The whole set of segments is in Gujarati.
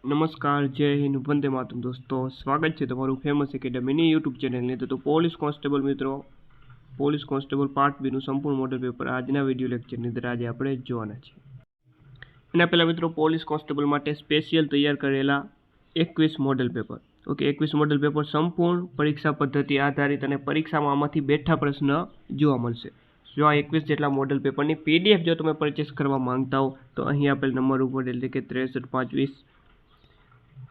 નમસ્કાર, જય હિન્દ, વંદે માતરમ દોસ્તો, સ્વાગત છે તમારું ફેમસ એકેડમીની યુટ્યુબ ચેનલની તો પોલીસ કોન્સ્ટેબલ મિત્રો, પોલીસ કોન્સ્ટેબલ પાર્ટ બીનું સંપૂર્ણ મોડલ પેપર આજના વિડીયો લેક્ચરની અંદર આજે આપણે જોવાના છે. એના પહેલાં મિત્રો પોલીસ કોન્સ્ટેબલ માટે સ્પેશિયલ તૈયાર કરેલા 21 model paper, okay 21 model paper સંપૂર્ણ પરીક્ષા પદ્ધતિ આધારિત અને પરીક્ષામાં આમાંથી બેઠા પ્રશ્ન જોવા મળશે. જો આ 21 જેટલા મોડલ પેપરની PDF જો તમે પરચેસ કરવા માંગતા હો તો અહીં આપેલ નંબર ઉપર એટલે કે 63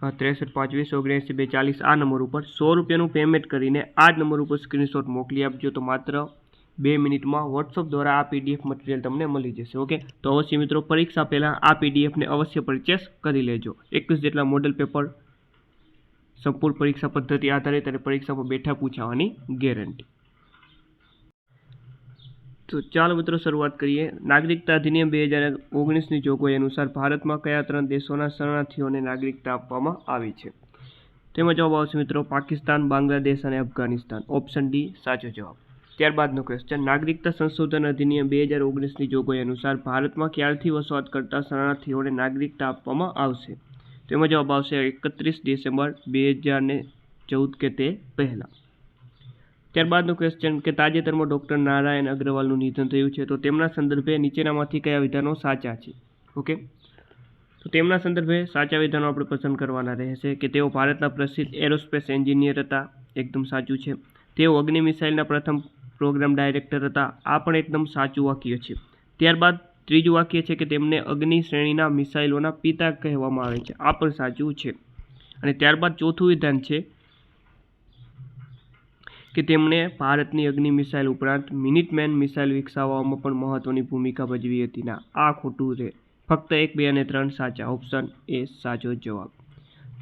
520 79 240 આ નંબર ઉપર 100 રૂપિયાનું પેમેન્ટ કરીને આ જ નંબર ઉપર સ્ક્રીનશોટ મોકલી આપજો તો માત્ર 2 મિનિટમાં વોટ્સઅપ દ્વારા આ PDF મટીરિયલ તમને મળી જશે. ઓકે, તો અવશ્ય મિત્રો પરીક્ષા પહેલાં આ PDFને અવશ્ય પરચેસ કરી લેજો. 21 જેટલા મોડલ પેપર સંપૂર્ણ પરીક્ષા પદ્ધતિ આધારિત અને પરીક્ષામાં બેઠા પૂછાવાની ગેરંટી. તો ચાલો મિત્રો શરૂઆત કરીએ. નાગરિકતા અધિનિયમ 2019ની જોગવાઈ અનુસાર ભારતમાં કયા 3 દેશોના શરણાર્થીઓને નાગરિકતા આપવામાં આવી છે? તેમાં જવાબ આવશે મિત્રો પાકિસ્તાન, બાંગ્લાદેશ અને અફઘાનિસ્તાન. ઓપ્શન ડી સાચો જવાબ. ત્યારબાદનો ક્વેશ્ચન, નાગરિકતા સંશોધન અધિનિયમ 2019ની જોગવાઈ અનુસાર ભારતમાં ક્યારથી વસવાટ કરતા શરણાર્થીઓને નાગરિકતા આપવામાં આવશે? તેમાં જવાબ આવશે 31 ડિસેમ્બર 2014 કે તે પહેલાં. ત્યારબાદનો ક્વેશ્ચન કે તાજેતરમાં ડૉક્ટર નારાયણ અગ્રવાલનું નિધન થયું છે તો તેમના સંદર્ભે નીચેનામાંથી કયા વિધાનો સાચા છે? ઓકે, તો તેમના સંદર્ભે સાચા વિધાનો આપણે પસંદ કરવાના રહેશે કે તેઓ ભારતના પ્રસિદ્ધ એરોસ્પેસ એન્જિનિયર હતા, એકદમ સાચું છે. તેઓ અગ્નિ મિસાઇલના પ્રથમ પ્રોગ્રામ ડાયરેક્ટર હતા, આ પણ એકદમ સાચું વાક્ય છે. ત્યારબાદ ત્રીજું વાક્ય છે કે તેમને અગ્નિ શ્રેણીના મિસાઇલોના પિતા કહેવામાં આવે છે, આ પણ સાચું છે. અને ત્યારબાદ ચોથું વિધાન છે કે તેમણે ભારતની અગ્નિ મિસાઇલ ઉપરાંત મિનિટમેન મિસાઇલ વિકસાવવામાં પણ મહત્વની ભૂમિકા ભજવી હતી. ના, આ ખોટું છે. ફક્ત 1, 2 અને 3 સાચા. ઓપ્શન એ સાચો જવાબ.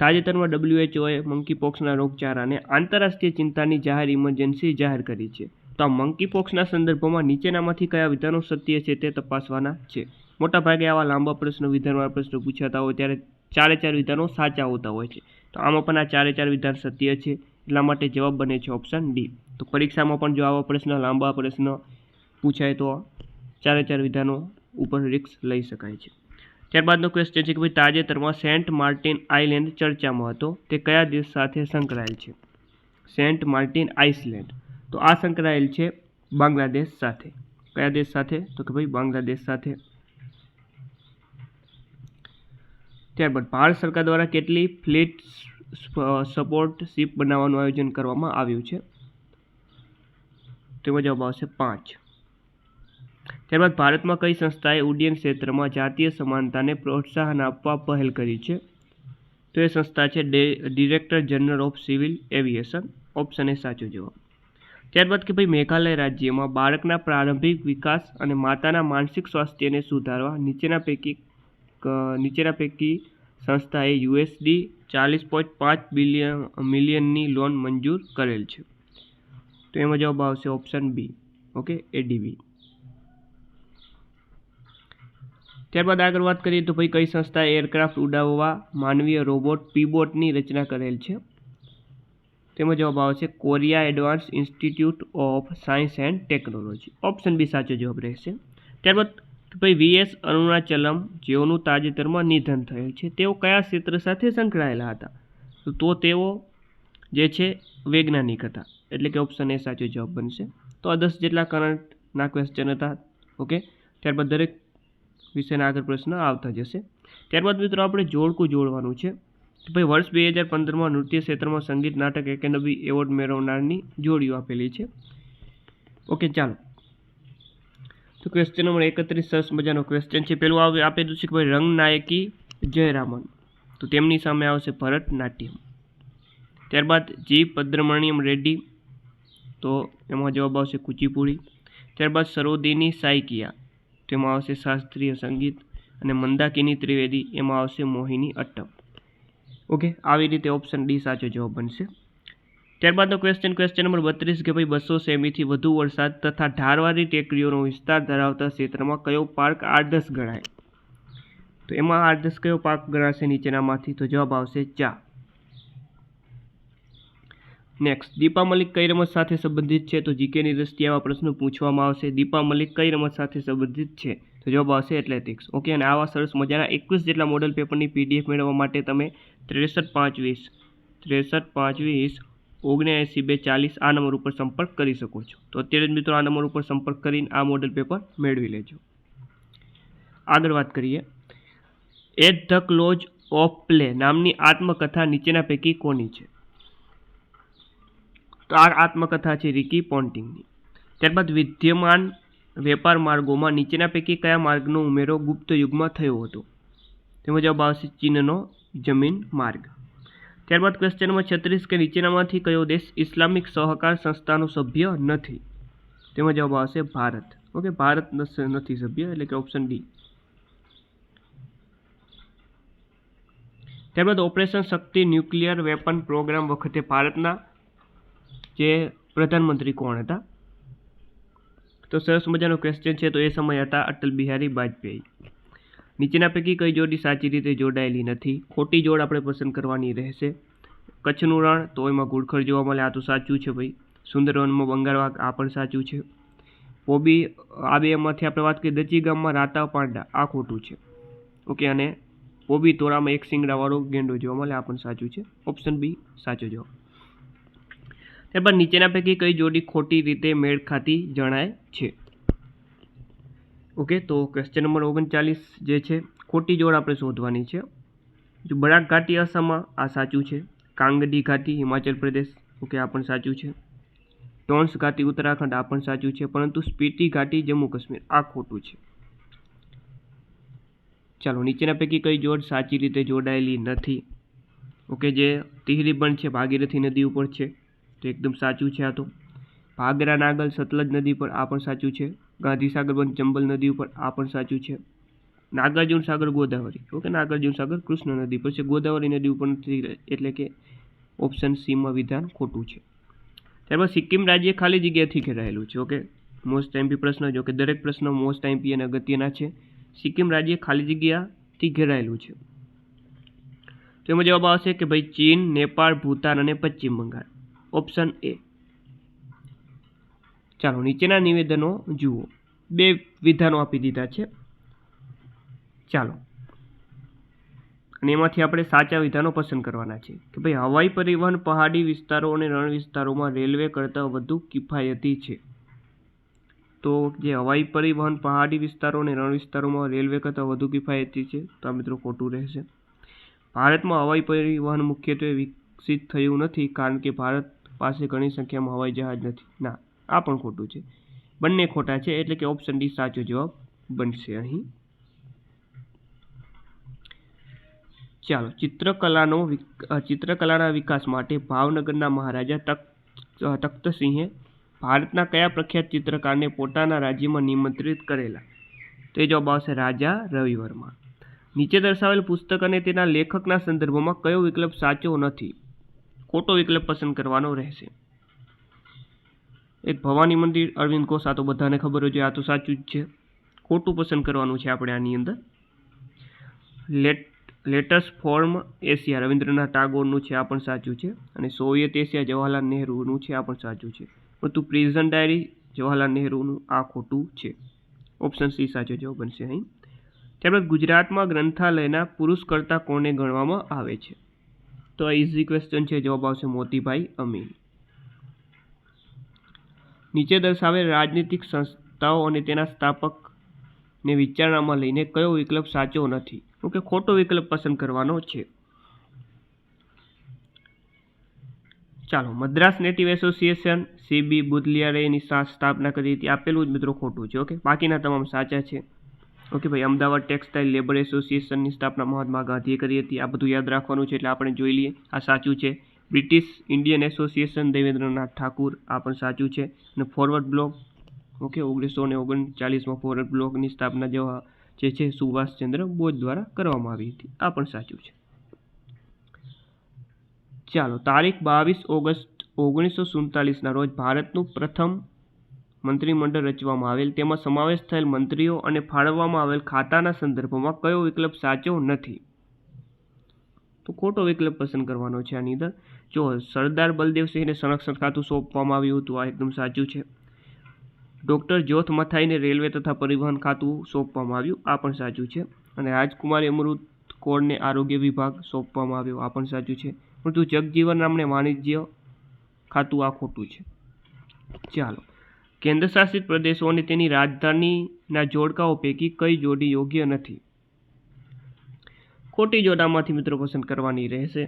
તાજેતરમાં WHOએ મંકીપોક્સના રોગચાળાને આંતરરાષ્ટ્રીય ચિંતાની જાહેર ઇમરજન્સી જાહેર કરી છે. તો આ મંકીપોક્સના સંદર્ભમાં નીચેનામાંથી કયા વિધાનો સત્ય છે તે તપાસવાના છે. મોટાભાગે આવા લાંબા પ્રશ્નો, વિધાનવાળા પ્રશ્નો પૂછાતા હોય ત્યારે 4 વિધાનો સાચા હોતા હોય છે. તો આમાં પણ આ 4 વિધાન સત્ય છે, એટલા માટે જવાબ બને છે ઓપ્શન ડી. તો પરીક્ષામાં પણ જો આવા પ્રશ્ન, લાંબા પ્રશ્ન પૂછાય તો 4 વિધાનો ઉપર રિસ્ક લઈ શકાય છે. ત્યારબાદનો ક્વેશ્ચન છે કે ભાઈ તાજેતરમાં સેન્ટ માર્ટિન આઇલેન્ડ ચર્ચામાં હતો, તે કયા દેશ સાથે સંકળાયેલ છે? સેન્ટ માર્ટિન આઇસલેન્ડ, તો આ સંકળાયેલ છે બાંગ્લાદેશ સાથે. કયા દેશ સાથે? તો કે ભાઈ બાંગ્લાદેશ સાથે. ત્યારબાદ ભારત સરકાર દ્વારા કેટલી ફ્લીટ સપોર્ટ શિપ બનાવવાનું આયોજન કરવામાં આવ્યું છે? તેમાં જવાબ આવશે 5. ત્યારબાદ ભારતમાં કઈ સંસ્થાએ ઉડ્ડયન ક્ષેત્રમાં જાતીય સમાનતાને પ્રોત્સાહન આપવા પહેલ કરી છે? તો એ સંસ્થા છે director general of civil aviation. Option A સાચો જવાબ. ત્યારબાદ કે ભાઈ મેઘાલય રાજ્યમાં બાળકના પ્રારંભિક વિકાસ અને માતાના માનસિક સ્વાસ્થ્યને સુધારવા નીચેના પૈકી સંસ્થાએ $40.5 મિલિયનની લોન મંજૂર કરેલ છે? તો એમાં જવાબ આવશે ઓપ્શન બી, ઓકે, ADB. ત્યારબાદ આગળ વાત કરીએ તો ભાઈ કઈ સંસ્થાએ એરક્રાફ્ટ ઉડાવવા માનવીય રોબોટ પીબોટની રચના કરેલ છે? તેમાં જવાબ આવશે Korea advance institute of science and technology. Option B સાચો જવાબ રહેશે. ત્યારબાદ ભાઈ VS અરુણાચલમ જેઓનું તાજેતરમાં નિધન થયેલ છે તેઓ કયા ક્ષેત્ર સાથે સંકળાયેલા હતા? તો તેઓ જે છે વૈજ્ઞાનિક હતા, એટલે કે ઓપ્શન એ સાચો જવાબ બનશે. તો આ 10 જેટલા કરંટના ક્વેશ્ચન હતા. ઓકે, ત્યારબાદ દરેક વિષયના આગળ પ્રશ્ન આવતા જશે. ત્યારબાદ મિત્રો આપણે જોડકું જોડવાનું છે. ભાઈ વર્ષ 2015માં નૃત્ય ક્ષેત્રમાં સંગીત નાટક એકેડમી એવોર્ડ મેળવનારની જોડીઓ આપેલી છે. ઓકે, ચાલો. તો ક્વેશ્ચન નંબર 31 સરસ મજાનો ક્વેશ્ચન છે. પેલું આપેલું છે કે ભાઈ રંગનાયકી જયરામન, તો તેમની સામે આવશે ભરતનાટ્યમ. ત્યારબાદ જી પદ્મમણિયમ રેડ્ડી, તો એમાં જવાબ આવશે કુચીપુડી. ત્યારબાદ સરોદિની સાયકિયા, તેમાં આવશે શાસ્ત્રીય સંગીત. અને મંદાકિની ત્રિવેદી, એમાં આવશે મોહિની અટ્ટમ. ઓકે, આવી રીતે ઓપ્શન ડી સાચો જવાબ બનશે. ત્યારબાદનો ક્વેશ્ચન નંબર 32 કે ભાઈ 200 સેમીથી વધુ વરસાદ તથા ઢાળવાળી ટેકરીઓનો વિસ્તાર ધરાવતા ક્ષેત્રમાં કયો પાર્ક આદર્શ ગણાય? તો એમાં આદર્શ કયો પાર્ક ગણાશે નીચેનામાંથી? તો જવાબ આવશે ચા. નેક્સ્ટ, દીપા મલિક કઈ રમત સાથે સંબંધિત છે? તો જીકેની દ્રષ્ટિએ આવા પ્રશ્નો પૂછવામાં આવશે. દીપા મલિક કઈ રમત સાથે સંબંધિત છે? તો જવાબ આવશે એથ્લેટિક્સ. ઓકે, અને આવા સરસ મજાના 21 જેટલા મોડલ પેપરની PDF મેળવવા માટે તમે 63 520 આ નંબર ઉપર સંપર્ક કરી શકો છો. તો અત્યારે જ મિત્રો આ નંબર ઉપર સંપર્ક કરીને આ મોડલ પેપર મેળવી લેજો. આગળ વાત કરીએ. At the close of play નામની આત્મકથા નીચેના પૈકી કોની છે? તો આ આત્મકથા છે રિકી પોન્ટિંગની. ત્યારબાદ વિદ્યમાન વેપાર માર્ગોમાં નીચેના પૈકી કયા માર્ગનો ઉમેરો ગુપ્ત યુગમાં થયો હતો? તેમાં જવાબ આવશે ચીનનો જમીન માર્ગ. ત્યારબાદ ક્વેશ્ચન નંબર 36 કે નીચેનામાંથી કયો દેશ ઇસ્લામિક સહકાર સંસ્થાનો સભ્ય નથી? તેમાં જવાબ આવશે ભારત. ઓકે, ભારત નથી સભ્ય, એટલે કે ઓપ્શન ડી. ત્યારબાદ ઓપરેશન શક્તિ ન્યુક્લિયર વેપન પ્રોગ્રામ વખતે ભારતના જે પ્રધાનમંત્રી કોણ હતા? તો સરસ મજાનો ક્વેશ્ચન છે. તો એ સમય હતા અટલ બિહારી વાજપેયી. નીચેના પૈકી કઈ જોડી સાચી રીતે જોડાયેલી નથી? ખોટી જોડ આપણે પસંદ કરવાની રહેશે. કચ્છનું રણ, તો એમાં ઘુડખર જોવા મળે, આ તો સાચું છે ભાઈ. સુંદરવનમાં બંગાળ વાઘ, આ પણ સાચું છે. પોબી, આ બેમાંથી આપણે વાત કરીએ દચી ગામમાં રાતા પાંડા, આ ખોટું છે. ઓકે, અને પોબી તોરામાં એક શિંગડાવાળો ગેંડો જોવા મળે, આ પણ સાચું છે. ઓપ્શન બી સાચો જવાબ. ત્યારબાદ નીચેના પૈકી કઈ જોડી ખોટી રીતે મેળ ખાતી જણાય છે? ઓકે, તો ક્વેશ્ચન નંબર 39 જે છે ખોટી જોડ આપણે શોધવાની છે. જો બરાક ઘાટી આસામમાં, આ સાચું છે. કાંગડી ઘાટી હિમાચલ પ્રદેશ, ઓકે, આ પણ સાચું છે. ટોન્સ ઘાટી ઉત્તરાખંડ, આ પણ સાચું છે. પરંતુ સ્પીતિ ઘાટી જમ્મુ કાશ્મીર, આ ખોટું છે. ચાલો, નીચેના પૈકી કઈ જોડ સાચી રીતે જોડાયેલી નથી? ઓકે, જે તિહરી બંધ છે ભાગીરથી નદી ઉપર છે, તો એકદમ સાચું છે આ તો. ભાગરા નાગલ સતલજ નદી પર, આ પણ સાચું છે. ગાંધીસાગર બંધ ચંબલ નદી ઉપર, આ પણ સાચું છે. નાગાર્જુન સાગર ગોદાવરી, ઓકે, નાગાર્જુન સાગર કૃષ્ણ નદી પર છે, ગોદાવરી નદી ઉપર નથી, એટલે કે ઓપ્શન સીમાં વિધાન ખોટું છે. ત્યારબાદ સિક્કિમ રાજ્ય ખાલી જગ્યાથી ઘેરાયેલું છે. ઓકે, મોસ્ટ એમપી પ્રશ્ન, જો કે દરેક પ્રશ્ન મોસ્ટ એમપી અને અગત્યના છે. સિક્કિમ રાજ્ય ખાલી જગ્યાથી ઘેરાયેલું છે. તો એમાં જવાબ આવશે કે ભાઈ ચીન, નેપાળ, ભૂતાન અને પશ્ચિમ બંગાળ. Option A. ચાલો, નીચેના નિવેદનો જુઓ. બે વિધાનો આપી દીધા છે. ચાલો, અને એમાંથી આપણે સાચા વિધાનો પસંદ કરવાના છે કે ભાઈ હવાઈ પરિવહન પહાડી વિસ્તારો અને રણ વિસ્તારોમાં રેલવે કરતાં વધુ કિફાયતી છે. તો જે હવાઈ પરિવહન પહાડી વિસ્તારો અને રણ વિસ્તારોમાં રેલવે કરતાં વધુ કિફાયતી છે, તો આ મિત્રો ખોટું રહેશે. ભારતમાં હવાઈ પરિવહન મુખ્યત્વે વિકસિત થયું નથી કારણ કે ભારત પાસે ઘણી સંખ્યામાં હવાઈ જહાજ નથી. ના, આ પણ ખોટું છે. બંને ખોટા છે, એટલે કે ઓપ્શન ડી સાચો જવાબ બનશે અહીં. ચાલો, ચિત્રકલાના વિકાસ માટે ભાવનગરના મહારાજા તખ્તસિંહે ભારતના કયા પ્રખ્યાત ચિત્રકારને પોતાના રાજ્યમાં નિમંત્રિત કરેલા? તો એ જવાબ આવશે રાજા રવિ વર્મા. નીચે દર્શાવેલ પુસ્તક અને તેના લેખકના સંદર્ભમાં કયો વિકલ્પ સાચો નથી? ખોટો વિકલ્પ પસંદ કરવાનો રહેશે. એક ભવાની મંદિર, અરવિંદ ઘોષ, આ તો બધાને ખબર હોય, આ તો સાચું જ છે. ખોટું પસંદ કરવાનું છે આપણે આની અંદર. લેટસ ફોર્મ એશિયા રવિન્દ્રનાથ ટાગોરનું છે, આ પણ સાચું છે. અને સોવિયત એશિયા જવાહરલાલ નહેરુનું છે, આ પણ સાચું છે. પરંતુ પ્રિઝન ડાયરી જવાહરલાલ નહેરુનું, આ ખોટું છે. ઓપ્શન સી સાચો જવાબ બનશે અહીં. ત્યારબાદ ગુજરાતમાં ગ્રંથાલયના પુરુષ કર્તા કોને ગણવામાં આવે છે? તો આ ઇઝી ક્વેશ્ચન છે, જવાબ આવશે મોતીભાઈ અમીન. નીચે દર્શાવેલ રાજનીતિક સંસ્થાઓ અને તેના સ્થાપકને વિચારણામાં લઈને કયો વિકલ્પ સાચો નથી? ઓકે, ખોટો વિકલ્પ પસંદ કરવાનો છે. ચાલો, મદ્રાસ નેટિવ એસોસિએશન CB બુદલિયારેની સ્થાપના કરી હતી, આપેલું જ મિત્રો ખોટું છે. ઓકે, બાકીના તમામ સાચા છે. ઓકે ભાઈ, અમદાવાદ ટેક્સટાઇલ લેબર એસોસિએશનની સ્થાપના મહાત્મા ગાંધીએ કરી હતી, આ બધું યાદ રાખવાનું છે, એટલે આપણે જોઈ લઈએ. આ સાચું છે. British Indian association Devendranath Thakur, આ પણ સાચું છે. અને ફોરવર્ડ બ્લોક, ઓકે, 1939માં ફોરવર્ડ બ્લોકની સ્થાપના જે છે સુભાષચંદ્ર બોઝ દ્વારા કરવામાં આવી હતી, આ પણ સાચું છે. ચાલો, તારીખ 22 ઓગસ્ટ 1947ના રોજ ભારતનું પ્રથમ મંત્રીમંડળ રચવામાં આવેલ, તેમાં સમાવેશ થયેલ મંત્રીઓ અને ફાળવવામાં આવેલ ખાતાના સંદર્ભમાં કયો વિકલ્પ સાચો નથી? તો ખોટો વિકલ્પ પસંદ કરવાનો છે આની અંદર. જો સરદાર બલદેવસિંહને સંરક્ષણ ખાતું સોંપવામાં આવ્યું હતું, આ એકદમ સાચું છે. ડૉક્ટર જોથ મથાઈને રેલવે તથા પરિવહન ખાતું સોંપવામાં આવ્યું, આ પણ સાચું છે. અને રાજકુમારી અમૃત કૌરને આરોગ્ય વિભાગ સોંપવામાં આવ્યો, આ પણ સાચું છે. પરંતુ જગજીવન રામને વાણિજ્ય ખાતું, આ ખોટું છે. ચાલો, કેન્દ્રશાસિત પ્રદેશો અને તેની રાજધાનીના જોડકાઓ પૈકી કઈ જોડી યોગ્ય નથી? ખોટી જોડામાંથી મિત્રો પસંદ કરવાની રહેશે.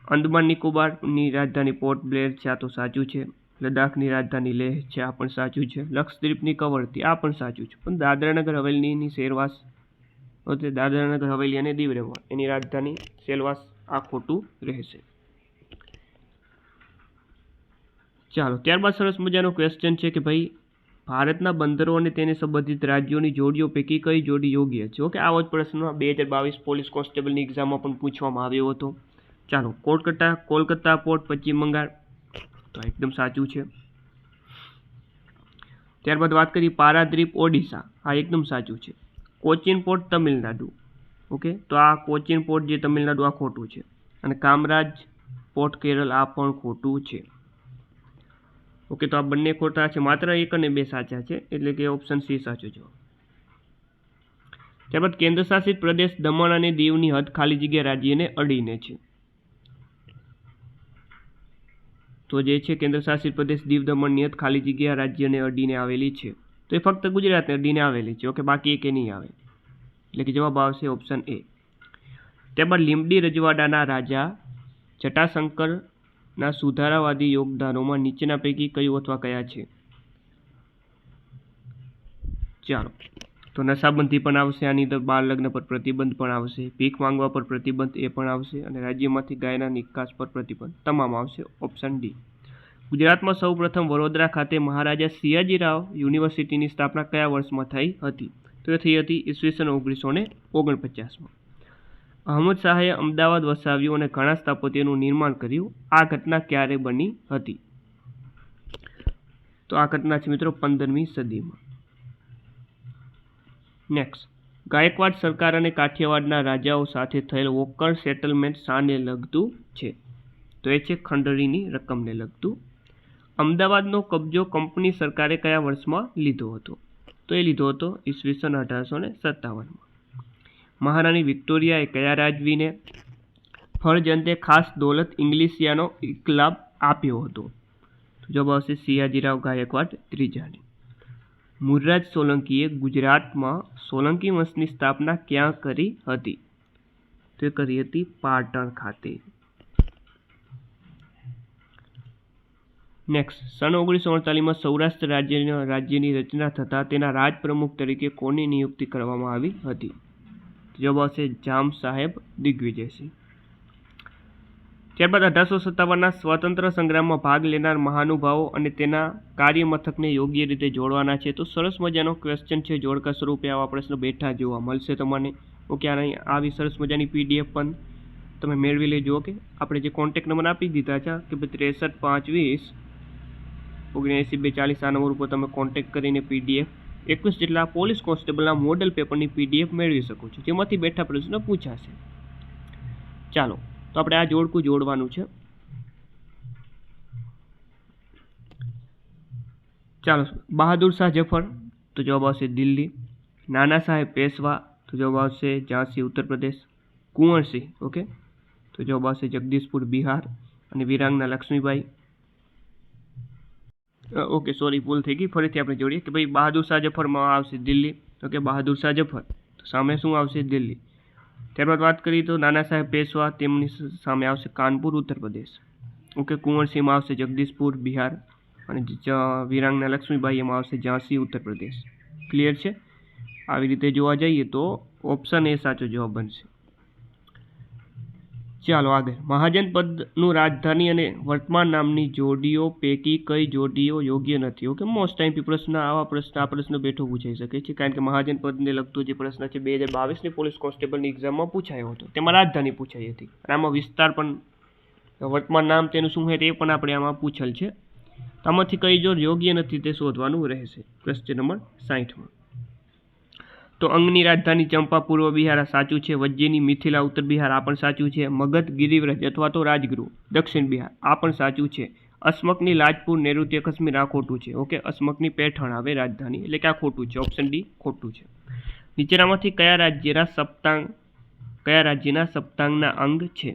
અંદમાન નિકોબારની રાજધાની પોર્ટ બ્લેર છે, આ તો સાચું છે. લદ્દાખની રાજધાની લેહ છે, આ પણ સાચું છે. લક્ષદ્વીપની કવરત્તી, આ પણ સાચું છે. પણ દાદરાનગર હવેલીની સેલવાસ, દાદરાનગર હવેલી અને દીવ દમણ એની રાજધાની સેલવાસ, આ ખોટું રહેશે. ચાલો, ત્યારબાદ સરસ મજાનો ક્વેશ્ચન છે કે ભાઈ ભારતના બંદરો અને તેને સંબંધિત રાજ્યોની જોડીઓ પૈકી કઈ જોડી યોગ્ય છે? ઓકે, આવો જ પ્રશ્ન 2022 પોલીસ કોન્સ્ટેબલની એક્ઝામમાં પણ પૂછવામાં આવ્યો હતો. ચાલો, કોલકાતા પોર્ટ પશ્ચિમ બંગાળ, તો એકદમ સાચું છે. ત્યારબાદ વાત કરીએ પારાદ્વીપ ઓડિશા, આ એકદમ સાચું છે. કોચીન પોર્ટ તમિલનાડુ, ઓકે, તો આ કોચીન પોર્ટ જે તમિલનાડુ, આ ખોટું છે. અને કામરાજ પોર્ટ કેરળ, આ પણ ખોટું છે. ઓકે, તો આ બંને ખોટા છે, માત્ર 1 અને 2 સાચા છે, એટલે કે ઓપ્શન સી સાચો જવાબ. ત્યારબાદ કેન્દ્રશાસિત પ્રદેશ દમણ અને દીવની હદ ખાલી જગ્યા રાજ્યને અડીને છે. તો જે છે કેન્દ્રશાસિત પ્રદેશ દીવ દમણની હદ ખાલી જગ્યા રાજ્યને અડીને આવેલી છે. તો એ ફક્ત ગુજરાતને અડીને આવેલી છે. ઓકે, બાકી એક નહીં આવે, એટલે કે જવાબ આવશે ઓપ્શન એ. ત્યારબાદ લીંબડી રજવાડાના રાજા જટાશંકરના સુધારાવાદી યોગદાનોમાં નીચેના પૈકી કયું અથવા કયા છે? ચાલો, તો નશાબંધી પણ આવશે, આની અંદર બાળ લગ્ન પર પ્રતિબંધ પણ આવશે, ભીખ માંગવા પર પ્રતિબંધ એ પણ આવશે, અને રાજ્યમાંથી ગાયના નિકાસ પર પ્રતિબંધ, તમામ આવશે ઓપ્શન ડી. ગુજરાતમાં સૌપ્રથમ વડોદરા ખાતે મહારાજા સિયાજીરાવ યુનિવર્સિટીની સ્થાપના કયા વર્ષમાં થઈ હતી? તો એ થઈ હતી ઈસવીસન 1949માં. અહમદ શાહે અમદાવાદ વસાવ્યું અને ઘણા સ્થાપત્યોનું નિર્માણ કર્યું, આ ઘટના ક્યારે બની હતી? તો આ ઘટના છે મિત્રો 15મી સદીમાં. નેક્સ્ટ, ગાયકવાડ સરકાર અને કાઠિયાવાડના રાજાઓ સાથે થયેલ વોકર સેટલમેન્ટ શાને લગતું છે? તો એ છે ખંડરીની રકમને લગતું. અમદાવાદનો કબજો કંપની સરકારે કયા વર્ષમાં લીધો હતો? તો એ લીધો હતો ઈસવીસન 1857માં. મહારાણી વિક્ટોરિયાએ કયા રાજવીને ફરજંદે ખાસ દૌલત ઇંગ્લિશિયાનો ઇકલાબ આપ્યો હતો? તો જવાબ આવશે સિયાજીરાવ ગાયકવાડ ત્રીજાને. મુરરાજ સોલંકીએ ગુજરાતમાં સોલંકી વંશની સ્થાપના ક્યાં કરી હતી? તે કરી હતી પાટણ ખાતે. નેક્સ્ટ, સન 1948માં સૌરાષ્ટ્ર રાજ્યની રચના થતાં તેના રાજપ્રમુખ તરીકે કોની નિયુક્તિ કરવામાં આવી હતી? જવાબ આવશે જામ સાહેબ દિગ્વિજયસિંહ. ત્યારબાદ 1857ના સ્વતંત્ર સંગ્રામમાં ભાગ લેનાર મહાનુભાવો અને તેના કાર્યમથકને યોગ્ય રીતે જોડવાના છે. તો સરસ મજાનો ક્વેશ્ચન છે, જોડકા સ્વરૂપે આવા પ્રશ્નો બેઠા જોવા મળશે તમને. ઓકે, આવી સરસ મજાની PDF પણ તમે મેળવી લેજો. ઓકે, આપણે જે કોન્ટેક્ટ નંબર આપી દીધા છે કે 63 520 79 240, આ નંબર ઉપર તમે કોન્ટેક્ટ કરીને PDF 21 જેટલા પોલીસ કોન્સ્ટેબલના મોડલ પેપરની PDF મેળવી શકો છો, જેમાંથી બેઠા પ્રશ્નો પૂછાશે. ચાલો, તો આપણે આ જોડકું જોડવાનું છે. ચાલો, બહાદુર શાહ જફર, તો જવાબ આવશે દિલ્હી. નાના સાહેબ પેશવા, તો જવાબ આવશે ઝાંસી ઉત્તર પ્રદેશ. કુંવરસિંહ, ઓકે, તો જવાબ આવશે જગદીશપુર બિહાર. અને વીરાંગના લક્ષ્મીબાઈ, ઓકે સોરી ભૂલ થઈ ગઈ, ફરીથી આપણે જોડીએ કે ભાઈ બહાદુર શાહ જફરમાં આવશે દિલ્હી. ઓકે, બહાદુર શાહ જફર, તો સામે શું આવશે? દિલ્હી. ત્યારબાદ વાત કરીએ તો નાના સાહેબ પેશવા, તેમની સામે આવશે કાનપુર ઉત્તર પ્રદેશ. ઓકે, કુંવરસિંહમાં આવશે જગદીશપુર બિહાર. અને વીરાંગના લક્ષ્મીબાઈ એમાં આવશે ઝાંસી ઉત્તર પ્રદેશ. ક્લિયર છે? આવી રીતે જોવા જઈએ તો ઓપ્શન એ સાચો જવાબ બનશે. ચાલો આગળ, મહાજન પદનું રાજધાની અને વર્તમાન નામની જોડીઓ પૈકી કઈ જોડીઓ યોગ્ય નથી? ઓકે, મોસ્ટ ટાઈમ પ્રશ્ન, આ પ્રશ્ન બેઠો પૂછાઈ શકે છે, કારણ કે મહાજન પદને લગતો જે પ્રશ્ન છે 2022ની પોલીસ કોન્સ્ટેબલની એક્ઝામમાં પૂછાયો હતો, તેમાં રાજધાની પૂછાઈ હતી. અને આમાં વિસ્તાર પણ, વર્તમાન નામ તેનું શું છે તે પણ આપણે આમાં પૂછેલ છે. આમાંથી કઈ જોડ યોગ્ય નથી તે શોધવાનું રહેશે ક્વેશ્ચન નંબર 60માં. તો અંગની રાજધાની ચંપા પૂર્વ બિહાર, આ સાચું છે. વજ્જેની મિથિલા ઉત્તર બિહાર, આ પણ સાચું છે. મગધ ગિરિવ્રજ અથવા તો રાજગૃહ દક્ષિણ બિહાર, આ પણ સાચું છે. અસમકની લાજપુર નૈઋત્ય કાશ્મીર આ ખોટું છે. ઓકે, અસમકની પેઠણ આવે રાજધાની, એટલે કે આ ખોટું છે. ઓપ્શન ડી ખોટું છે. નીચેનામાંથી કયા રાજ્યના સપ્તાંગના અંગ છે?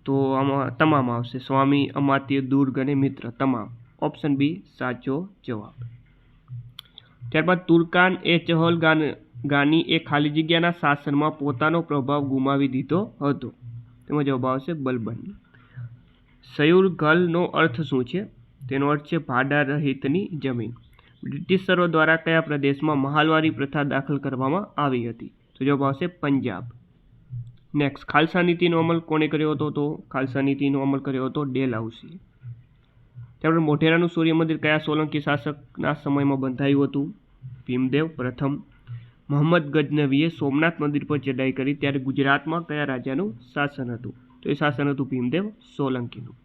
તો આમાં તમામ આવશે. સ્વામી, અમાત્ય, દુર્ગ અને મિત્ર, તમામ. ઓપ્શન બી સાચો જવાબ. ત્યારબાદ તુર્કાન એ ચહલ ગાની એ ખાલી જગ્યાના શાસનમાં પોતાનો પ્રભાવ ગુમાવી દીધો હતો. તેમાં જવાબ આવશે બલબનની. સયુરગલનો અર્થ શું છે? તેનો અર્થ છે ભાડા રહિતની જમીન. બ્રિટિશરો દ્વારા કયા પ્રદેશમાં મહાલવારી પ્રથા દાખલ કરવામાં આવી હતી? તો જવાબ આવશે પંજાબ. નેક્સ્ટ, ખાલસા નીતિનો અમલ કોણે કર્યો હતો? તો ખાલસા નીતિનો અમલ કર્યો હતો ડેલહાઉસીએ. ત્યારબાદ મોઢેરાનું સૂર્ય મંદિર કયા સોલંકી શાસકના સમયમાં બંધાયું હતું? ભીમદેવ પ્રથમ. મોહમ્મદ ગજનવીએ સોમનાથ મંદિર પર ચઢાઈ કરી ત્યારે ગુજરાતમાં કયા રાજાનું શાસન હતું? તો એ શાસન હતું ભીમદેવ સોલંકીનું.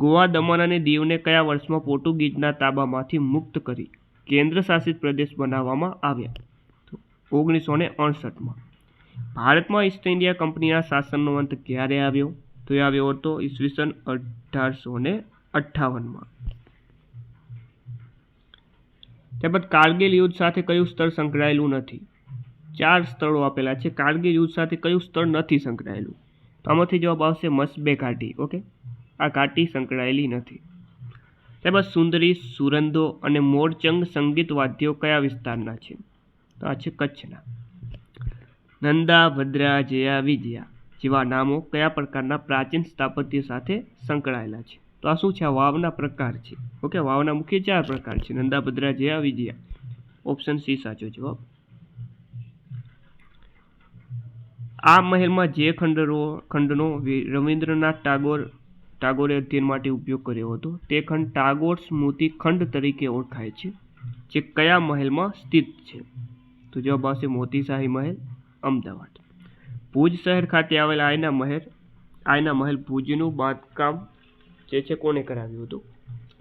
ગોવા, દમણ અને દીવને કયા વર્ષમાં પોર્ટુગીઝના તાબામાંથી મુક્ત કરી કેન્દ્ર શાસિત પ્રદેશ બનાવવામાં આવ્યા? તો 1968માં. ભારતમાં ઈસ્ટ ઇન્ડિયા કંપનીના શાસનનો અંત ક્યારે આવ્યો? તો એ આવ્યો હતો ઈસવીસન 1858માં. ત્યારબાદ કારગિલ યુદ્ધ સાથે કયું સ્થળ સંકળાયેલું નથી? 4 સ્થળો આપેલા છે. કારગિલ યુદ્ધ સાથે કયું સ્થળ નથી સંકળાયેલું? તો આમાંથી જવાબ આવશે મસબે ઘાટી. ઓકે, આ ઘાટી સંકળાયેલી નથી. ત્યારબાદ સુંદરી, સુરંદો અને મોરચંગ સંગીત વાદ્યો કયા વિસ્તારના છે? તો આ છે કચ્છના. નંદા, ભદ્રા, જયા, વિજયા જેવા નામો કયા પ્રકારના પ્રાચીન સ્થાપત્ય સાથે સંકળાયેલા છે? તો આ શું છે? આ વાવના પ્રકાર છે. ઓકે, વાવના મુખ્ય 4 પ્રકાર છે: નંદા, ભદ્રા, જયા, વિજયા. ઓપ્શન સી સાચો જવાબ. આ મહેલમાં જે ખંડનો રવિન્દ્રનાથ ટાગોરે અધ્યયન માટે ઉપયોગ કર્યો હતો તે ખંડ ટાગોર સ્મૃતિ ખંડ તરીકે ઓળખાય છે, જે કયા મહેલમાં સ્થિત છે? તો જવાબ આવશે મોતીશાહી મહેલ, અમદાવાદ. ભુજ શહેર ખાતે આવેલા આયના મહેલ ભુજનું બાંધકામ જે છે કોને કરાવ્યું હતું?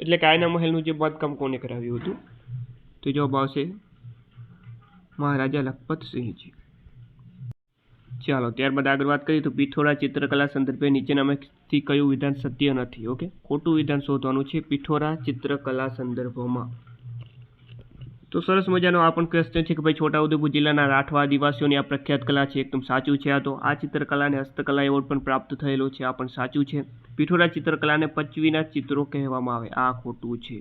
એટલે કે આયના મહેલનું જે બાંધકામ કોને કરાવ્યું હતું? તો જવાબ આવશે મહારાજા લખપતસિંહજી. ચાલો, ત્યારબાદ આગળ વાત કરીએ તો પિથોરા ચિત્રકલા સંદર્ભે નીચેનામાંથી કયું વિધાન સત્ય નથી? ઓકે, ખોટું વિધાન શોધવાનું છે પિથોરા ચિત્રકલા સંદર્ભમાં. તો સરસ મજાનો આ પણ ક્વેશ્ચન છે કે ભાઈ છોટાઉદેપુર જિલ્લાના રાઠવા આદિવાસીઓની આ પ્રખ્યાત કલા છે. એકદમ સાચું છે. આ ચિત્રકલાને હસ્તકલા એવોર્ડ પણ પ્રાપ્ત થયેલો છે. આ પણ સાચું છે. પિથોરા ચિત્રકલાને પચવીના ચિત્રો કહેવામાં આવે. આ ખોટું છે.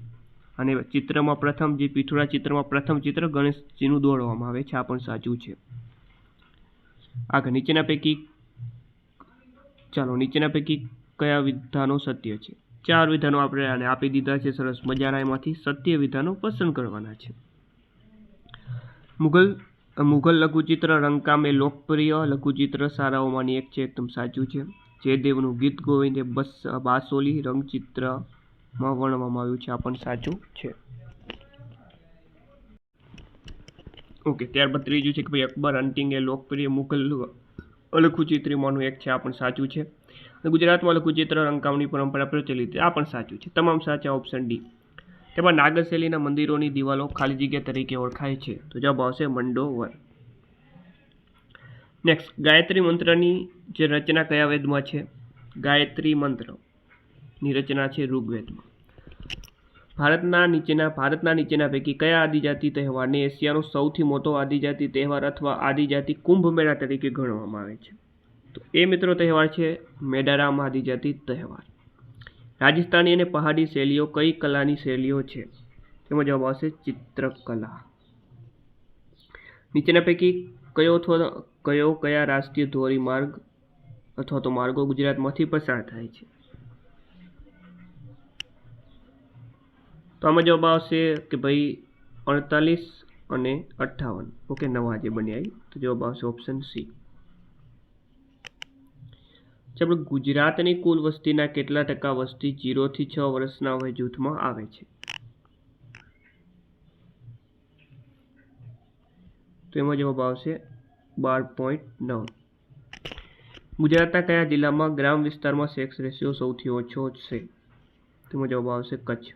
અને ચિત્રમાં પ્રથમ જે પિથોરા ચિત્રમાં પ્રથમ ચિત્ર ગણેશજીનું દોરવામાં આવે છે. આ પણ સાચું છે. આગળ નીચેના પૈકી કયા વિધાનો સત્ય છે? 4 વિધાનો આપણે આને આપી દીધા છે. સરસ મજાના એમાંથી સત્ય વિધાનો પસંદ કરવાના છે. મુઘલ લઘુચિત્ર રંગકામ એ લોકપ્રિય લઘુચિત્ર શાળાઓમાંની એક છે. એકદમ સાચું છે. જયદેવનું ગીત ગોવિંદ એ બાસોલી રંગચિત્રમાં વર્ણવવામાં આવ્યું છે. આ પણ સાચું છે. ઓકે, ત્યારબાદ ત્રીજું છે કે ભાઈ અકબર હન્ટિંગ એ લોકપ્રિય મુઘલ લઘુચિત્રમાંનું એક છે. આ પણ સાચું છે. ગુજરાતમાં લઘુચિત્ર રંગકામની પરંપરા પ્રચલિત છે. આ પણ સાચું છે. તમામ સાચા. Option D. તેમાં નાગર શૈલીના મંદિરોની દિવાલો ખાલી જગ્યા તરીકે ઓળખાય છે. તો જવાબ આવશે મંડોવર. નેક્સ્ટ, ગાયત્રી મંત્રની જે રચના કયા વેદમાં છે? ગાયત્રી મંત્રની રચના છે ઋગ્વેદમાં. ભારતના નીચેના પૈકી કયા આદિજાતિ તહેવારને એશિયાનો સૌથી મોટો આદિજાતિ તહેવાર અથવા આદિજાતિ કુંભ મેળા તરીકે ગણવામાં આવે છે? તો એ મિત્રો તહેવાર છે મેડારામ આદિજાતિ તહેવાર. રાજસ્થાની અને પહાડી શૈલીઓ કઈ કલાની શૈલીઓ છે? તેમાં જવાબ આવશે ચિત્રકલા. નીચેના પૈકી કયા રાષ્ટ્રીય ધોરીમાર્ગ અથવા તો માર્ગો ગુજરાતમાંથી પસાર થાય છે? તો આમાં જવાબ આવશે કે ભાઈ 48 અને 58. ઓકે, નવા જે બન્યા. તો જવાબ આવશે ઓપ્શન સી. ચાલો, ગુજરાતની કુલ વસ્તીના કેટલા ટકા વસ્તી 0 થી 6 વર્ષના વય જૂથમાં આવે છે? તો એમાં જવાબ આવશે 12.9. ગુજરાતના કયા જિલ્લામાં ગ્રામ વિસ્તારમાં સેક્સ રેશિયો સૌથી ઓછો છે? તેમાં જવાબ આવશે કચ્છ.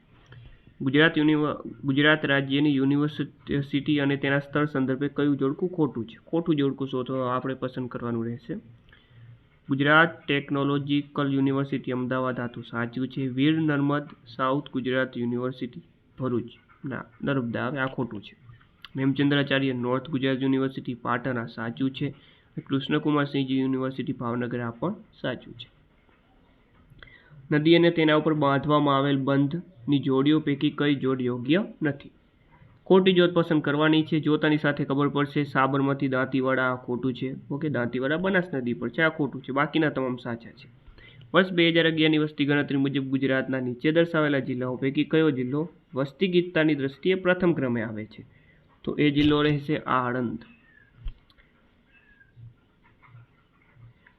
ગુજરાત રાજ્યની યુનિવર્સિટી અને તેના સ્તર સંદર્ભે કયું જોડકું ખોટું છે? ખોટું જોડકું શોધો આપણે પસંદ કરવાનું રહેશે. ગુજરાત ટેકનોલોજીકલ યુનિવર્સિટી અમદાવાદ આ તો સાચું છે. વીર નર્મદ સાઉથ ગુજરાત યુનિવર્સિટી ભરૂચ ના નર્મદા આવે આ ખોટું છે. હેમચંદ્રાચાર્ય નોર્થ ગુજરાત યુનિવર્સિટી પાટણ આ સાચું છે. કૃષ્ણકુમારસિંહજી યુનિવર્સિટી ભાવનગર આ પણ સાચું છે. નદી અને તેના ઉપર બાંધવામાં આવેલ બંધની જોડીઓ પૈકી કઈ જોડ યોગ્ય નથી? ખોટી જોડ પસંદ કરવાની છે. જોતાની સાથે ખબર પડશે. સાબરમતી દાંતીવાડા આ ખોટું છે. ઓકે, દાંતીવાડા બનાસ નદી પર છે આ ખોટું છે. બાકીના તમામ સાચા છે. વર્ષ 2011ની વસ્તી ગણતરી મુજબ ગુજરાતના નીચે દર્શાવેલા જિલ્લાઓ પૈકી કયો જિલ્લો વસ્તી ગીતતાની દ્રષ્ટિએ પ્રથમ ક્રમે આવે છે? તો એ જિલ્લો રહેશે આણંદ.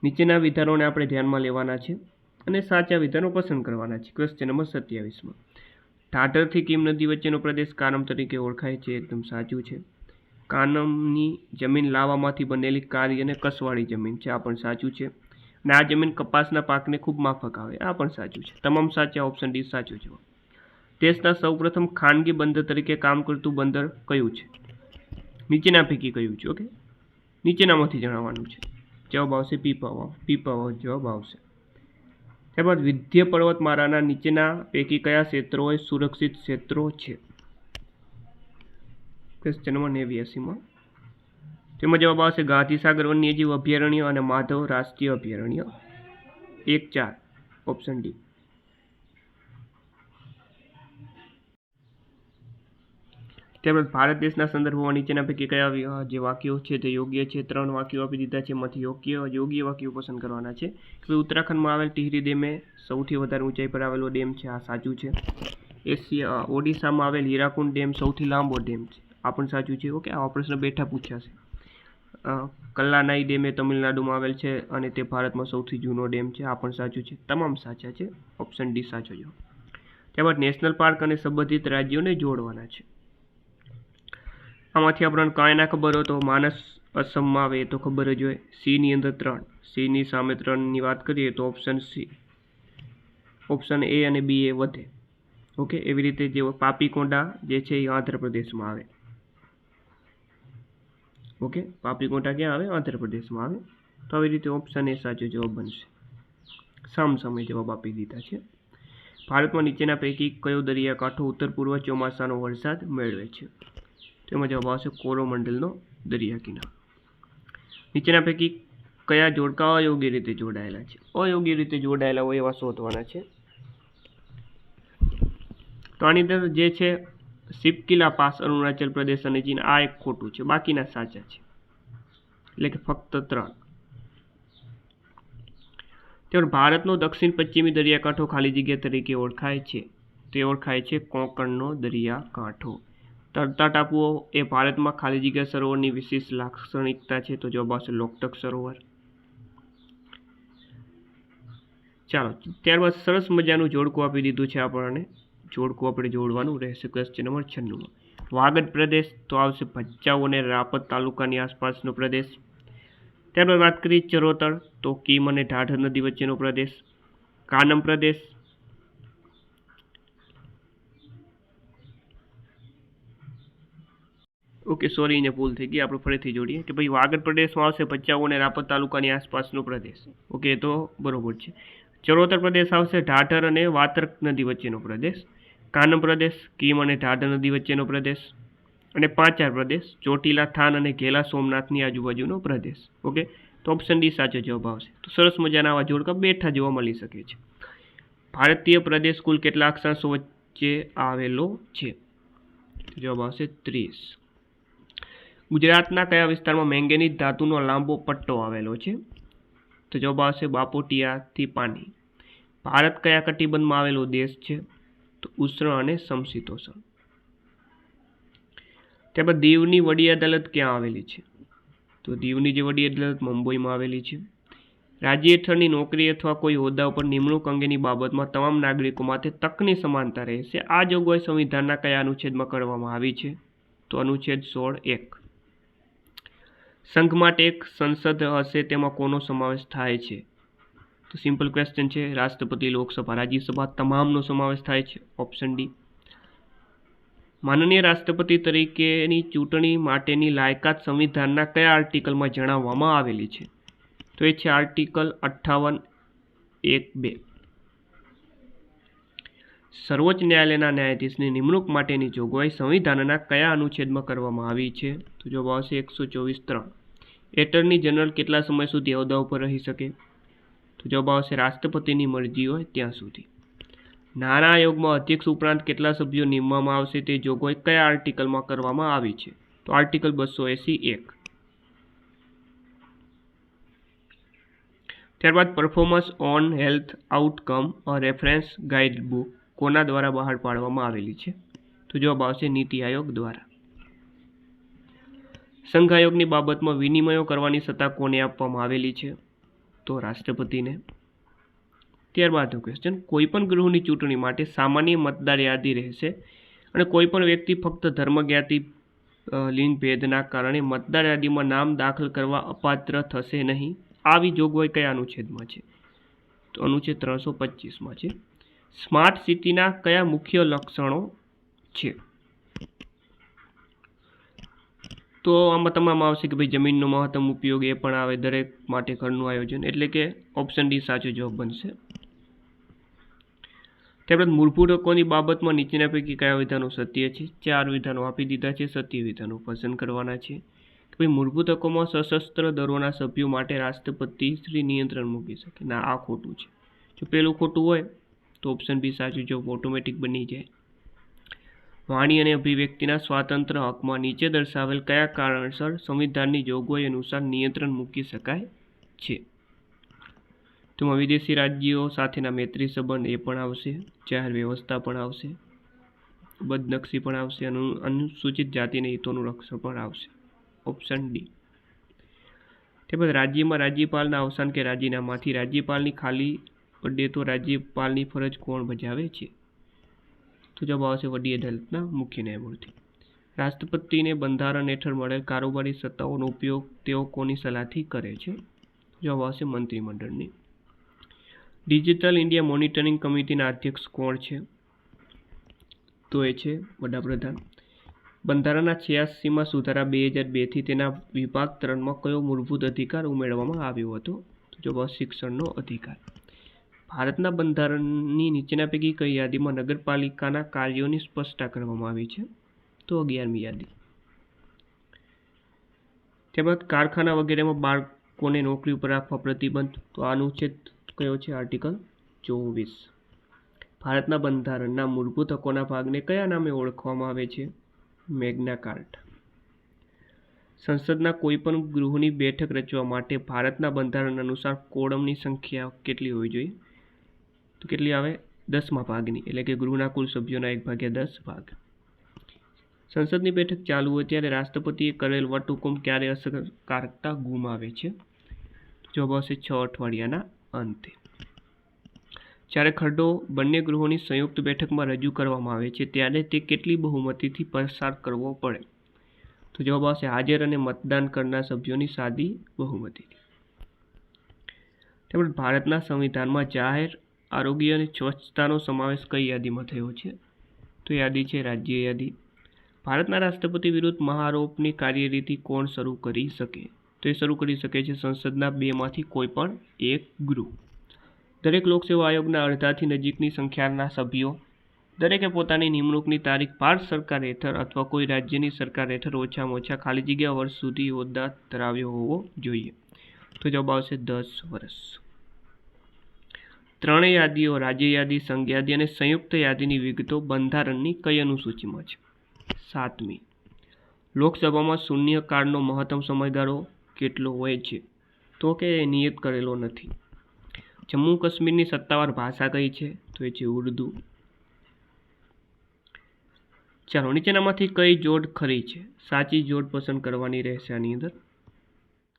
નીચેના વિધાનોને આપણે ધ્યાનમાં લેવાના છે અને સાચા વિધાનો પસંદ કરવાના છે. ક્વેશ્ચન નંબર 27માં ઢાઢરથી કીમ નદી વચ્ચેનો પ્રદેશ કાનમ તરીકે ઓળખાય છે. એકદમ સાચું છે. કાનમની જમીન લાવામાંથી બનેલી કાળી અને કસવાળી જમીન છે આ પણ સાચું છે. અને આ જમીન કપાસના પાકને ખૂબ માફક આવે આ પણ સાચું છે. તમામ સાચા. ઓપ્શન ડી સાચો જવાબ. દેશના સૌપ્રથમ ખાનગી બંદર તરીકે કામ કરતું બંદર કયું છે? નીચેના પૈકી કયું છે? ઓકે, નીચેનામાંથી જણાવવાનું છે. જવાબ આવશે પીપાવાવ. પીપાવાવ જવાબ આવશે. ત્યારબાદ વિંધ્ય પર્વતમાળાના નીચેના પૈકી કયા ક્ષેત્રો એ સુરક્ષિત ક્ષેત્રો છે? ક્વેશ્ચન નંબર 89માં તેમાં જવાબ આવશે ગાંધીસાગર વન્યજીવ અભયારણ્ય અને માધવ રાષ્ટ્રીય અભયારણ્ય 1-4 ઓપ્શન ડી. ત્યારબાદ ભારત દેશના સંદર્ભમાં નીચેના પૈકી કયા જે વાક્યો છે તે યોગ્ય છે? 3 વાક્યો આપી દીધા છે. એમાંથી યોગ્ય વાક્યો પસંદ કરવાના છે. કે ઉત્તરાખંડમાં આવેલ ટિહરી ડેમ એ સૌથી વધારે ઊંચાઈ પર આવેલો ડેમ છે આ સાચું છે. ઓડિશામાં આવેલ હીરાકુંડ ડેમ સૌથી લાંબો ડેમ છે આ પણ સાચું છે. ઓકે, આવા પ્રશ્ન બેઠા પૂછાશે. કલ્લાનાઈ ડેમ એ તમિલનાડુમાં આવેલ છે અને તે ભારતમાં સૌથી જૂનો ડેમ છે આ પણ સાચું છે. તમામ સાચા છે. ઓપ્શન ડી સાચો જવાબ. ત્યારબાદ નેશનલ પાર્ક અને સંબંધિત રાજ્યોને જોડવાના છે. આમાંથી આપણને કાંઈ ના ખબર હોય તો માનસ અસમમાં આવે તો ખબર જ હોય. સીની અંદર 3, સીની સામે 3ની વાત કરીએ તો ઓપ્શન સી, ઓપ્શન એ અને બી એ વધે. ઓકે, એવી રીતે જે પાપીકોંડા જે છે એ આંધ્રપ્રદેશમાં આવે. ઓકે, પાપીકોંડા ક્યાં આવે? આંધ્રપ્રદેશમાં આવે. તો આવી રીતે ઓપ્શન એ સાચો જવાબ બનશે. સામસામે જવાબ આપી દીધા છે. ભારતમાં નીચેના પૈકી કયો દરિયાકાંઠો ઉત્તર પૂર્વ ચોમાસાનો વરસાદ મેળવે છે? તેમાં જવાબ આવશે કોરોમંડલનો દરિયા કિનારો. નીચેના પૈકી કયા જોડકા અયોગ્ય રીતે જોડાયેલા છે? અયોગ્ય રીતે જોડાયેલા હોય એવા શોધવાના છે. તો આની અંદર જે છે શિપકીલા પાસ અરુણાચલ પ્રદેશ અને ચીન આ એક ખોટું છે. બાકીના સાચા છે. એટલે કે ફક્ત 3. ત્યારે ભારતનો દક્ષિણ પશ્ચિમી દરિયાકાંઠો ખાલી જગ્યા તરીકે ઓળખાય છે. તે ઓળખાય છે કોંકણનો દરિયાકાંઠો. તરતા ટાપુઓ એ ભારતમાં ખાલી જગ્યા સરોવરની વિશેષ લાક્ષણિકતા છે. તો જવાબ આવશે લોકટક સરોવર. ચાલો, ત્યારબાદ સરસ મજાનું જોડકું આપી દીધું છે આપણને. જોડકું આપણે જોડવાનું રહેશે. ક્વેશ્ચન નંબર 96માં વાગડ પ્રદેશ તો આવશે ભચાઉ અને રાપર તાલુકાની આસપાસનો પ્રદેશ. ત્યારબાદ વાત કરીએ ચરોતર તો કીમ અને ઢાઢર નદી વચ્ચેનો પ્રદેશ. કાનમ પ્રદેશ ઓકે, સોરી એને ભૂલ થઈ ગઈ. આપણે ફરીથી જોડીએ કે ભાઈ વાગડ પ્રદેશમાં આવશે ભચાઉ અને રાપર તાલુકાની આસપાસનો પ્રદેશ. ઓકે, તો બરોબર છે. ચરોતર પ્રદેશ આવશે ઢાઢર અને વાતરક નદી વચ્ચેનો પ્રદેશ. કાનમ પ્રદેશ કીમ અને ઢાઢર નદી વચ્ચેનો પ્રદેશ. અને પાંચાર પ્રદેશ ચોટીલા થાન અને ઘેલા સોમનાથની આજુબાજુનો પ્રદેશ. ઓકે, તો ઓપ્શન ડી સાચો જવાબ આવશે. તો સરસ મજાના આવા જોડકા બેઠા જોવા મળી શકે છે. ભારતીય પ્રદેશ કુલ કેટલા અક્ષાંશો વચ્ચે આવેલો છે? જવાબ આવશે 30. ગુજરાતના કયા વિસ્તારમાં મેંગેનીઝ ધાતુનો લાંબો પટ્ટો આવેલો છે? તો જવાબ આવશે બાપોટિયાથી પાની. ભારત કયા કટિબંધમાં આવેલો દેશ છે? તો ઉષ્ણ અને સમશીતોષ્ણ. ત્યારબાદ દીવની વડી અદાલત ક્યાં આવેલી છે? તો દીવની જે વડી અદાલત મુંબઈમાં આવેલી છે. રાજ્ય હેઠળની નોકરી અથવા કોઈ હોદ્દા ઉપર નિમણૂક અંગેની બાબતમાં તમામ નાગરિકો માટે તકની સમાનતા રહેશે. આ જોગવાઈ સંવિધાનના કયા અનુચ્છેદમાં કરવામાં આવી છે? તો અનુચ્છેદ 16(1). સંઘ માટે એક સંસદ હશે તેમાં કોનો સમાવેશ થાય છે? તો સિમ્પલ ક્વેશ્ચન છે. રાષ્ટ્રપતિ, લોકસભા, રાજ્યસભા તમામનો સમાવેશ થાય છે. Option D. માનનીય રાષ્ટ્રપતિ તરીકેની ચૂંટણી માટેની લાયકાત સંવિધાનના કયા આર્ટિકલમાં જણાવવામાં આવેલી છે? તો એ છે આર્ટિકલ 58(1)(2). સર્વોચ્ચ ન્યાયાલયના ન્યાયાધીશની નિમણૂક માટેની જોગવાઈ સંવિધાનના કયા અનુચ્છેદમાં કરવામાં આવી છે? તો જવાબ આવશે 124(3). એટર્ની જનરલ કેટલા સમય સુધી હોદ્દા ઉપર રહી શકે? તો જવાબ આવશે રાષ્ટ્રપતિની મરજી હોય ત્યાં સુધી. નાણાં આયોગમાં અધ્યક્ષ ઉપરાંત કેટલા સભ્યો નિમવામાં આવશે તે જોગવાઈ કયા આર્ટિકલમાં કરવામાં આવી છે? તો આર્ટિકલ 280(1). ત્યારબાદ performance on health outcome a reference guide book કોના દ્વારા બહાર પાડવામાં આવેલી છે? તો જવાબ આવશે નીતિ આયોગ દ્વારા. સંઘ આયોગની બાબતમાં વિનિમયો કરવાની સત્તા કોને આપવામાં આવેલી છે? તો રાષ્ટ્રપતિને. ત્યારબાદનો ક્વેશ્ચન, કોઈપણ ગૃહની ચૂંટણી માટે સામાન્ય મતદાર યાદી રહેશે અને કોઈપણ વ્યક્તિ ફક્ત ધર્મ, જ્ઞાતિ, લિંગ ભેદના કારણે મતદાર યાદીમાં નામ દાખલ કરવા અપાત્ર થશે નહીં. આવી જોગવાઈ કયા અનુચ્છેદમાં છે? તો અનુચ્છેદ 325માં છે. સ્માર્ટ સિટીના કયા મુખ્ય લક્ષણો છે? તો આમાં તમામ આવશે કે ભાઈ જમીનનો મહત્તમ ઉપયોગ, એ પણ આવે, દરેક માટે ઘરનું આયોજન, એટલે કે ઓપ્શન ડી સાચો જવાબ બનશે. ત્યારબાદ મૂળભૂત હકોની બાબતમાં નીચેના પૈકી કયા વિધાનો સત્ય છે? 4 વિધાનો આપી દીધા છે, સત્ય વિધાનો પસંદ કરવાના છે. કે ભાઈ મૂળભૂત હકોમાં સશસ્ત્ર દળોના સભ્યો માટે રાષ્ટ્રપતિ શ્રી નિયંત્રણ મૂકી શકે. ના, આ ખોટું છે. જો પેલું ખોટું હોય તો ઓપ્શન બી સાચું જવાબ ઓટોમેટિક બની જાય. વાણી અને અભિવ્યક્તિના સ્વાતંત્ર્ય હકમાં નીચે દર્શાવેલ કયા કારણસર સંવિધાનની જોગવાઈ અનુસાર નિયંત્રણ મૂકી શકાય છે? તેમાં વિદેશી રાજ્યો સાથેના મૈત્રી સંબંધ એ પણ આવશે, જાહેર વ્યવસ્થા પણ આવશે, બદનક્ષી પણ આવશે, અનુસૂચિત જાતિના હિતોનું રક્ષણ પણ આવશે. Option D. ત્યારબાદ રાજ્યમાં રાજ્યપાલના અવસાન કે રાજીનામાથી રાજ્યપાલની ખાલી પડે તો રાજ્યપાલની ફરજ કોણ બજાવે છે? તો જવાબ આવશે વડી અદાલતના મુખ્ય ન્યાયમૂર્તિ. રાષ્ટ્રપતિને બંધારણ હેઠળ મળેલ કારોબારી સત્તાઓનો ઉપયોગ તેઓ કોની સલાહથી કરે છે? જવાબ આવશે મંત્રીમંડળની. ડિજિટલ ઇન્ડિયા મોનિટરિંગ કમિટીના અધ્યક્ષ કોણ છે? તો એ છે વડાપ્રધાન. બંધારણના 86માં સુધારા 2002થી તેના વિભાગ 3માં કયો મૂળભૂત અધિકાર ઉમેરવામાં આવ્યો હતો? તો જવાબ શિક્ષણનો અધિકાર. ભારતના બંધારણની નીચેના પૈકી કઈ યાદીમાં નગરપાલિકાના કાર્યોની સ્પષ્ટતા કરવામાં આવી છે? તો 11મી યાદી. ત્યારબાદ કારખાના વગેરેમાં બાળકોને નોકરી ઉપર રાખવા પ્રતિબંધ, તો આ અનુચ્છેદ કયો છે? આર્ટિકલ 24. ભારતના બંધારણના મૂળભૂત હકોના ભાગને કયા નામે ઓળખવામાં આવે છે? મેગ્ના કાર્ટા. સંસદના કોઈપણ ગૃહની બેઠક રચવા માટે ભારતના બંધારણ અનુસાર કોડમની સંખ્યા કેટલી હોવી જોઈએ? તો કેટલી આવે? 10મા ભાગની, એટલે કે ગૃહના કુલ સભ્યોના 1/10 ભાગ. સંસદની બેઠક ચાલુ હોય ત્યારે રાષ્ટ્રપતિએ કરેલ વટહુકમ ક્યારે અસરકારકતા ગુમાવે છે? જવાબ આવશે 6 અઠવાડિયાના અંતે. જ્યારે ખરડો બંને ગૃહોની સંયુક્ત બેઠકમાં રજૂ કરવામાં આવે છે ત્યારે તે કેટલી બહુમતીથી પસાર કરવો પડે? તો જવાબ આવશે હાજર અને મતદાન કરનાર સભ્યોની સાદી બહુમતીથી. તેમજ ભારતના સંવિધાનમાં જાહેર આરોગ્ય અને સ્વચ્છતાનો સમાવેશ કઈ યાદીમાં થયો છે? તો યાદી છે રાજ્ય યાદી. ભારતના રાષ્ટ્રપતિ વિરુદ્ધ મહારોપની કાર્યરીતિ કોણ શરૂ કરી શકે? તો એ શરૂ કરી શકે છે સંસદના 2માંથી કોઈ પણ એક ગૃહ. દરેક લોકસેવા આયોગના અડધાથી નજીકની સંખ્યાના સભ્યો દરેકે પોતાની નિમણૂકની તારીખ ભારત સરકાર હેઠળ અથવા કોઈ રાજ્યની સરકાર હેઠળ ઓછામાં ઓછા ખાલી જગ્યા વર્ષ સુધી હોદ્દા ધરાવ્યો હોવો જોઈએ. તો જવાબ આવશે 10 વર્ષ. ત્રણેય યાદીઓ, રાજ્ય યાદી, સંઘ યાદી અને સંયુક્ત યાદીની વિગતો બંધારણની કઈ અનુસૂચિમાં છે? 7મી. લોકસભામાં શૂન્યકાળનો મહત્તમ સમયગાળો કેટલો હોય છે? તો કે નિયત કરેલો નથી. જમ્મુ કાશ્મીરની સત્તાવાર ભાષા કઈ છે? તો એ છે ઉર્દુ. ચાલો, નીચેનામાંથી કઈ જોડ ખરી છે? સાચી જોડ પસંદ કરવાની રહેશે આની અંદર.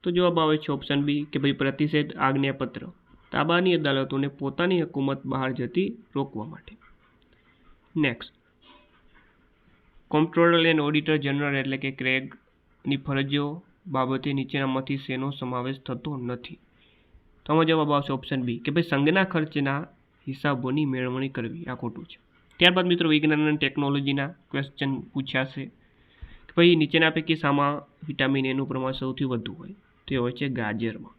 તો જવાબ આવે છે ઓપ્શન બી કે ભાઈ પ્રતિષેધ આજ્ઞાપત્ર તાબાની અદાલતોને પોતાની હુકુમત બહાર જતી રોકવા માટે. નેક્સ્ટ, કોમ્પ્ટ્રોલર એન્ડ ઓડિટર જનરલ એટલે કે ક્રેગની ફરજો બાબતે નીચેનામાંથી શેનો સમાવેશ થતો નથી? તો આમાં જવાબ આવશે ઓપ્શન બી કે ભાઈ સંઘના ખર્ચના હિસાબોની મેળવણી કરવી. આ ખોટું છે. ત્યારબાદ મિત્રો વિજ્ઞાન અને ટેકનોલોજીના ક્વેશ્ચન પૂછાશે કે ભાઈ નીચેના પૈકી શામાં વિટામિન એનું પ્રમાણ સૌથી વધુ હોય? તે હોય છે ગાજરમાં.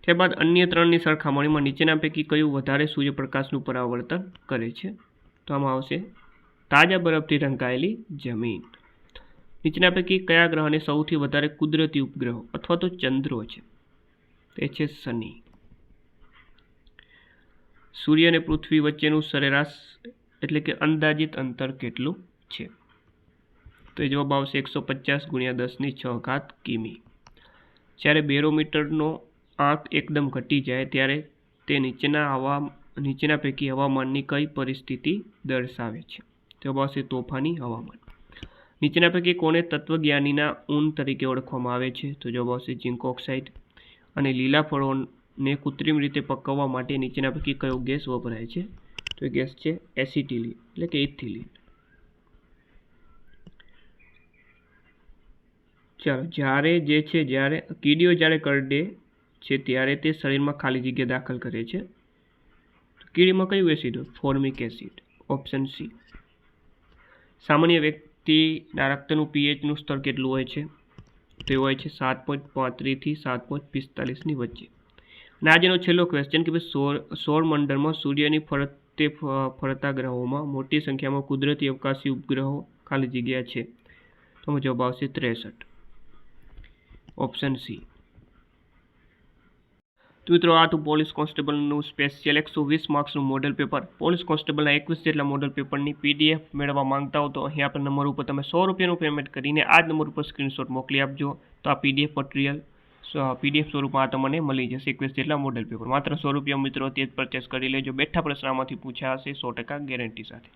ત્યારબાદ અન્ય ત્રણની સરખામણીમાં નીચેના પૈકી કયું વધારે સૂર્યપ્રકાશનું પરાવર્તન કરે છે? તો આમાં આવશે તાજા બરફથી ઢંકાયેલી જમીન. નીચેના પૈકી કયા ગ્રહને સૌથી વધારે કુદરતી ઉપગ્રહો અથવા તો ચંદ્રો છે? તે છે શનિ. સૂર્ય અને પૃથ્વી વચ્ચેનું સરેરાશ એટલે કે અંદાજિત અંતર કેટલું છે? તો એ જવાબ આવશે 150 × 10⁶ કિમી. જ્યારે બેરોમીટરનો આંક એકદમ ઘટી જાય ત્યારે તે નીચેના પૈકી હવામાનની કઈ પરિસ્થિતિ દર્શાવે છે? જવાબ આવશે તોફાની હવામાન. નીચેના પૈકી કોને તત્વજ્ઞાનીના ઊન તરીકે ઓળખવામાં આવે છે? તો જવાબ આવશે ઝિંક ઓક્સાઇડ. અને લીલા ફળોને કૃત્રિમ રીતે પકવવા માટે નીચેના પૈકી કયો ગેસ વપરાય છે? તો એ ગેસ છે એસિટિલિન એટલે કે ઇથિલિન. ચાલો, જ્યારે કીડીઓ જ્યારે કરડે છે ત્યારે તે શરીરમાં ખાલી જગ્યા દાખલ કરે છે. કીડીમાં કયું એસિડ હોય? Formic acid. Option C. સામાન્ય વ્યક્તિના રક્તનું પીએચનું સ્તર કેટલું હોય છે? તો એ હોય છે 7.35 થી 7.45 ની વચ્ચે. અને આજનો છેલ્લો ક્વેશ્ચન કે ભાઈ સૌરમંડળમાં સૂર્યની ફરતે ફરતા ગ્રહોમાં મોટી સંખ્યામાં કુદરતી અવકાશી ઉપગ્રહો ખાલી જગ્યા છે. તો જવાબ આવશે 63. Option C. તો મિત્રો આ હતું પોલીસ કોન્સ્ટેબલનું સ્પેશિયલ 120 માર્ક્સનું મોડેલ પેપર. પોલીસ કોન્સ્ટેબલના 21 જેટલા મોડેલ પેપરની PDF મેળવવા માંગતા હો તો અહીં આપણા નંબર ઉપર તમે 100 રૂપિયાનું પેમેન્ટ કરીને આ જ નંબર ઉપર સ્ક્રીનશોટ મોકલી આપજો. તો આ PDF સ્વરૂપમાં તમને મળી જશે 21 જેટલા મોડેલ પેપર. માત્ર 100 રૂપિયા મિત્રો તે જ પરચેસ કરી લેજો. બેઠા પ્રશ્નમાંથી પૂછ્યા હશે 100% ગેરંટી સાથે.